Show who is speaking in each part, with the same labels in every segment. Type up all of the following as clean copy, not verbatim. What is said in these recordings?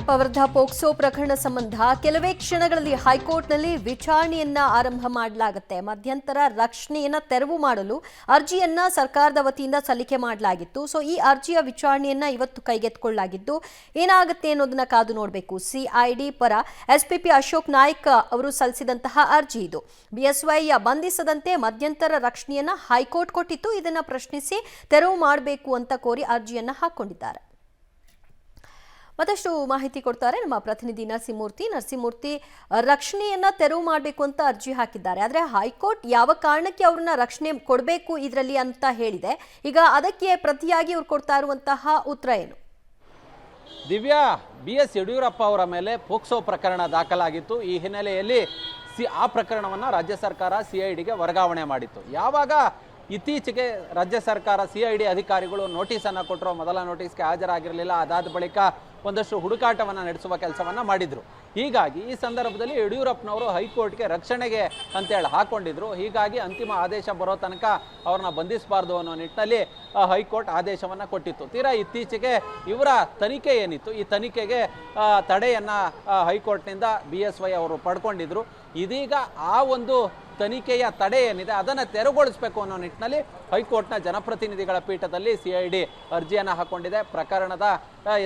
Speaker 1: ಯಡಿಯೂರಪ್ಪ ವಿರುದ್ಧ ಪೋಕ್ಸೋ ಪ್ರಕರಣ ಸಂಬಂಧ ಕೆಲವೇ ಕ್ಷಣಗಳಲ್ಲಿ ಹೈಕೋರ್ಟ್ನಲ್ಲಿ ವಿಚಾರಣೆಯನ್ನ ಆರಂಭ ಮಾಡಲಾಗುತ್ತೆ. ಮಧ್ಯಂತರ ರಕ್ಷಣೆಯನ್ನ ತೆರವು ಮಾಡಲು ಅರ್ಜಿಯನ್ನ ಸರ್ಕಾರದ ವತಿಯಿಂದ ಸಲ್ಲಿಕೆ ಮಾಡಲಾಗಿತ್ತು. ಸೊ ಈ ಅರ್ಜಿಯ ವಿಚಾರಣೆಯನ್ನ ಇವತ್ತು ಕೈಗೆತ್ತಿಕೊಳ್ಳಲಾಗಿದ್ದು ಏನಾಗುತ್ತೆ ಅನ್ನೋದನ್ನ ಕಾದು ನೋಡಬೇಕು. ಸಿಐಡಿ ಪರ ಎಸ್ಪಿಪಿ ಅಶೋಕ್ ನಾಯ್ಕ್ ಅವರು ಸಲ್ಲಿಸಿದಂತಹ ಅರ್ಜಿ ಇದು. ಬಿಎಸ್ವೈ ಬಂಧಿಸದಂತೆ ಮಧ್ಯಂತರ ರಕ್ಷಣೆಯನ್ನ ಹೈಕೋರ್ಟ್ ಕೊಟ್ಟಿತ್ತು. ಇದನ್ನ ಪ್ರಶ್ನಿಸಿ ತೆರವು ಮಾಡಬೇಕು ಅಂತ ಕೋರಿ ಅರ್ಜಿಯನ್ನ ಹಾಕೊಂಡಿದ್ದಾರೆ. ಮತ್ತಷ್ಟು ಮಾಹಿತಿ ಕೊಡ್ತಾರೆ ನಮ್ಮ ಪ್ರತಿನಿಧಿ ನರಸಿಂಹಮೂರ್ತಿ. ರಕ್ಷಣೆಯನ್ನ ತೆರವು ಮಾಡಬೇಕು ಅಂತ ಅರ್ಜಿ ಹಾಕಿದ್ದಾರೆ. ಆದರೆ ಹೈಕೋರ್ಟ್ ಯಾವ ಕಾರಣಕ್ಕೆ ಅವ್ರನ್ನ ರಕ್ಷಣೆ ಕೊಡಬೇಕು ಇದರಲ್ಲಿ ಅಂತ ಹೇಳಿದೆ. ಈಗ ಅದಕ್ಕೆ ಪ್ರತಿಯಾಗಿ ಅವ್ರು ಕೊಡ್ತಾ ಇರುವಂತಹ ಉತ್ತರ ಏನು?
Speaker 2: ದಿವ್ಯಾ, BS ಯಡಿಯೂರಪ್ಪ ಅವರ ಮೇಲೆ ಪೋಕ್ಸೋ ಪ್ರಕರಣ ದಾಖಲಾಗಿತ್ತು. ಈ ಹಿನ್ನೆಲೆಯಲ್ಲಿ ಆ ಪ್ರಕರಣವನ್ನು ರಾಜ್ಯ ಸರ್ಕಾರ CIDಗೆ ವರ್ಗಾವಣೆ ಮಾಡಿತ್ತು. ಯಾವಾಗ ಇತ್ತೀಚೆಗೆ ರಾಜ್ಯ ಸರ್ಕಾರ CID ಅಧಿಕಾರಿಗಳು ನೋಟಿಸನ್ನು ಕೊಟ್ಟರು, ಮೊದಲ ನೋಟಿಸ್ಗೆ ಹಾಜರಾಗಿರಲಿಲ್ಲ. ಅದಾದ ಬಳಿಕ ಒಂದಷ್ಟು ಹುಡುಕಾಟವನ್ನು ನಡೆಸುವ ಕೆಲಸವನ್ನು ಮಾಡಿದರು. ಹೀಗಾಗಿ ಈ ಸಂದರ್ಭದಲ್ಲಿ ಯಡಿಯೂರಪ್ಪನವರು ಹೈಕೋರ್ಟ್ಗೆ ರಕ್ಷಣೆಗೆ ಅಂತೇಳಿ ಹಾಕೊಂಡಿದ್ರು. ಹೀಗಾಗಿ ಅಂತಿಮ ಆದೇಶ ಬರೋ ತನಕ ಅವ್ರನ್ನ ಬಂಧಿಸಬಾರ್ದು ಅನ್ನೋ ನಿಟ್ಟಿನಲ್ಲಿ ಹೈಕೋರ್ಟ್ ಆದೇಶವನ್ನು ಕೊಟ್ಟಿತ್ತು. ತೀರಾ ಇತ್ತೀಚೆಗೆ ಇವರ ತನಿಖೆ ಏನಿತ್ತು, ಈ ತನಿಖೆಗೆ ತಡೆಯನ್ನು ಹೈಕೋರ್ಟ್ನಿಂದ BSY ಅವರು ಪಡ್ಕೊಂಡಿದ್ರು. ಇದೀಗ ಆ ಒಂದು ತನಿಖೆಯ ತಡೆ ಏನಿದೆ ಅದನ್ನು ತೆರವುಗೊಳಿಸಬೇಕು ಅನ್ನೋ ನಿಟ್ಟಿನಲ್ಲಿ ಹೈಕೋರ್ಟ್ನ ಜನಪ್ರತಿನಿಧಿಗಳ ಪೀಠದಲ್ಲಿ CID ಅರ್ಜಿಯನ್ನು ಹಾಕೊಂಡಿದೆ. ಪ್ರಕರಣದ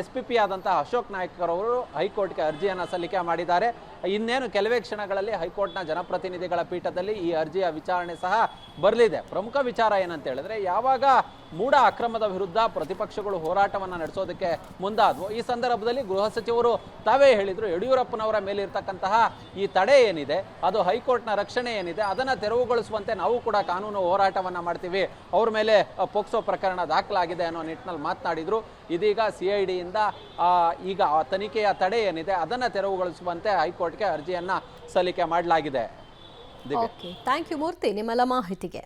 Speaker 2: SPP ಆದಂತಹ ಅಶೋಕ್ ನಾಯ್ಕ್ ಅವರು ಹೈಕೋರ್ಟ್ಗೆ ಅರ್ಜಿಯನ್ನು ಸಲ್ಲಿಕೆ ಮಾಡಿದ್ದಾರೆ. ಇನ್ನೇನು ಕೆಲವೇ ಕ್ಷಣಗಳಲ್ಲಿ ಹೈಕೋರ್ಟ್ನ ಜನಪ್ರತಿನಿಧಿಗಳ ಪೀಠದಲ್ಲಿ ಈ ಅರ್ಜಿಯ ವಿಚಾರಣೆ ಸಹ ಬರಲಿದೆ. ಪ್ರಮುಖ ವಿಚಾರ ಏನಂತ ಹೇಳಿದ್ರೆ, ಯಾವಾಗ ಮೂಢ ಅಕ್ರಮದ ವಿರುದ್ಧ ಪ್ರತಿಪಕ್ಷಗಳು ಹೋರಾಟವನ್ನು ನಡೆಸೋದಕ್ಕೆ ಮುಂದಾದವು, ಈ ಸಂದರ್ಭದಲ್ಲಿ ಗೃಹ ಸಚಿವರು ತಾವೇ ಹೇಳಿದ್ರು, ಯಡಿಯೂರಪ್ಪನವರ ಮೇಲಿರ್ತಕ್ಕಂತಹ ಈ ತಡೆ ಏನಿದೆ, ಅದು ಹೈಕೋರ್ಟ್ನ ರಕ್ಷಣೆ ಏನಿದೆ, ಅದನ್ನು ತೆರವುಗೊಳಿಸುವಂತೆ ನಾವು ಕೂಡ ಕಾನೂನು ಹೋರಾಟವನ್ನು ಮಾಡ್ತೀವಿ, ಅವ್ರ ಮೇಲೆ ಪೋಕ್ಸೋ ಪ್ರಕರಣ ದಾಖಲಾಗಿದೆ ಅನ್ನೋ ನಿಟ್ಟಿನಲ್ಲಿ ಮಾತನಾಡಿದ್ರು. ಇದೀಗ CIDಯಿಂದ ಈಗ ಆ ತನಿಖೆಯ ತಡೆ ಏನಿದೆ ಅದನ್ನು ತೆರವುಗೊಳಿಸುವಂತೆ ಹೈಕೋರ್ಟ್ಗೆ ಅರ್ಜಿಯನ್ನ ಸಲ್ಲಿಕೆ ಮಾಡಲಾಗಿದೆ.
Speaker 1: ಓಕೆ, ಥ್ಯಾಂಕ್ ಯು ಮೂರ್ತಿ ನಿಮ್ಮೆಲ್ಲ ಮಾಹಿತಿಗೆ.